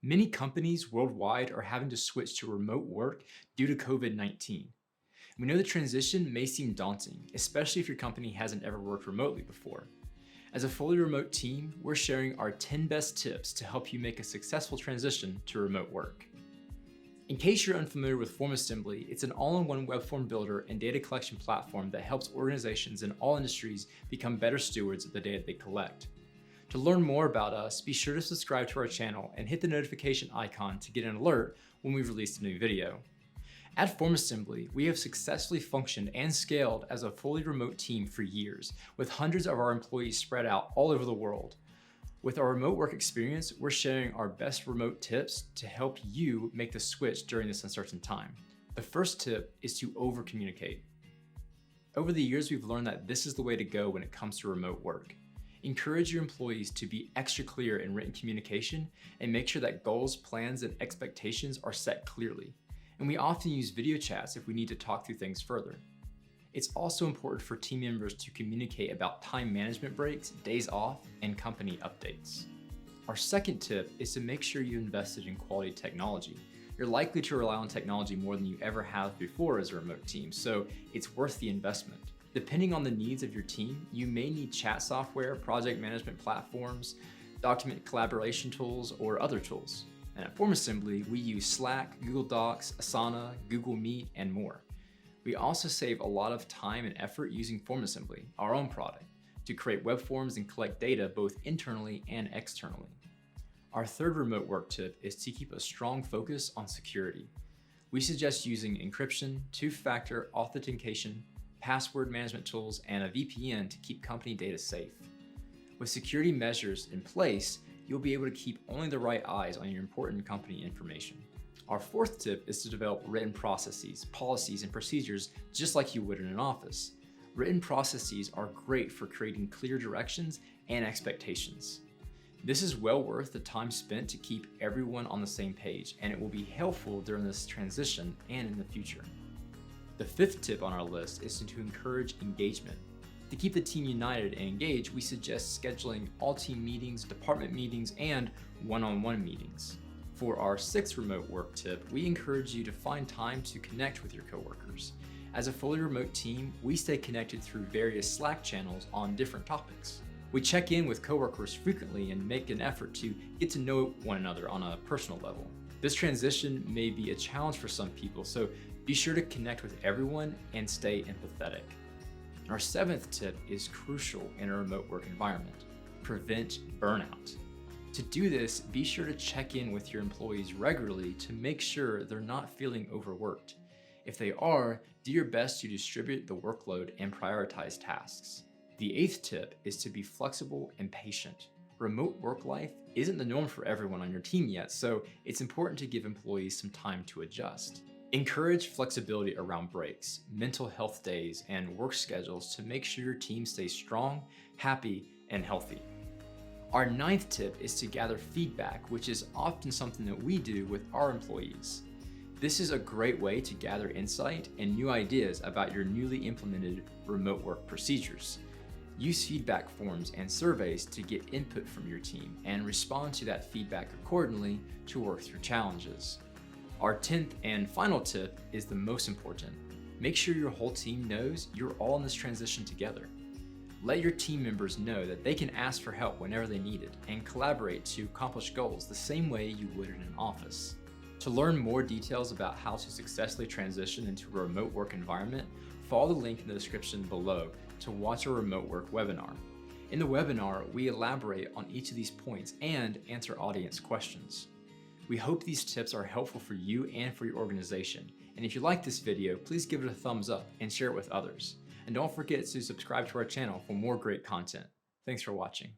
Many companies worldwide are having to switch to remote work due to COVID-19. We know the transition may seem daunting, especially if your company hasn't ever worked remotely before. As a fully remote team, we're sharing our 10 best tips to help you make a successful transition to remote work. In case you're unfamiliar with FormAssembly, it's an all-in-one web form builder and data collection platform that helps organizations in all industries become better stewards of the data they collect. To learn more about us, be sure to subscribe to our channel and hit the notification icon to get an alert when we've released a new video. At FormAssembly, we have successfully functioned and scaled as a fully remote team for years, with hundreds of our employees spread out all over the world. With our remote work experience, we're sharing our best remote tips to help you make the switch during this uncertain time. The first tip is to over-communicate. Over the years, we've learned that this is the way to go when it comes to remote work. Encourage your employees to be extra clear in written communication and make sure that goals, plans, and expectations are set clearly. And we often use video chats if we need to talk through things further. It's also important for team members to communicate about time management breaks, days off, and company updates. Our second tip is to make sure you invested in quality technology. You're likely to rely on technology more than you ever have before as a remote team, so it's worth the investment. Depending on the needs of your team, you may need chat software, project management platforms, document collaboration tools, or other tools. And at FormAssembly, we use Slack, Google Docs, Asana, Google Meet, and more. We also save a lot of time and effort using FormAssembly, our own product, to create web forms and collect data both internally and externally. Our third remote work tip is to keep a strong focus on security. We suggest using encryption, two-factor authentication, password management tools, and a VPN to keep company data safe. With security measures in place, you'll be able to keep only the right eyes on your important company information. Our fourth tip is to develop written processes, policies, and procedures just like you would in an office. Written processes are great for creating clear directions and expectations. This is well worth the time spent to keep everyone on the same page, and it will be helpful during this transition and in the future. The fifth tip on our list is to encourage engagement. To keep the team united and engaged, we suggest scheduling all team meetings, department meetings, and one-on-one meetings. For our sixth remote work tip, we encourage you to find time to connect with your coworkers. As a fully remote team, we stay connected through various Slack channels on different topics. We check in with coworkers frequently and make an effort to get to know one another on a personal level. This transition may be a challenge for some people, so be sure to connect with everyone and stay empathetic. Our seventh tip is crucial in a remote work environment: prevent burnout. To do this, be sure to check in with your employees regularly to make sure they're not feeling overworked. If they are, do your best to distribute the workload and prioritize tasks. The eighth tip is to be flexible and patient. Remote work life isn't the norm for everyone on your team yet, so it's important to give employees some time to adjust. Encourage flexibility around breaks, mental health days, and work schedules to make sure your team stays strong, happy, and healthy. Our ninth tip is to gather feedback, which is often something that we do with our employees. This is a great way to gather insight and new ideas about your newly implemented remote work procedures. Use feedback forms and surveys to get input from your team and respond to that feedback accordingly to work through challenges. Our 10th and final tip is the most important. Make sure your whole team knows you're all in this transition together. Let your team members know that they can ask for help whenever they need it and collaborate to accomplish goals the same way you would in an office. To learn more details about how to successfully transition into a remote work environment, follow the link in the description below to watch our remote work webinar. In the webinar, we elaborate on each of these points and answer audience questions. We hope these tips are helpful for you and for your organization. And if you like this video, please give it a thumbs up and share it with others. And don't forget to subscribe to our channel for more great content. Thanks for watching.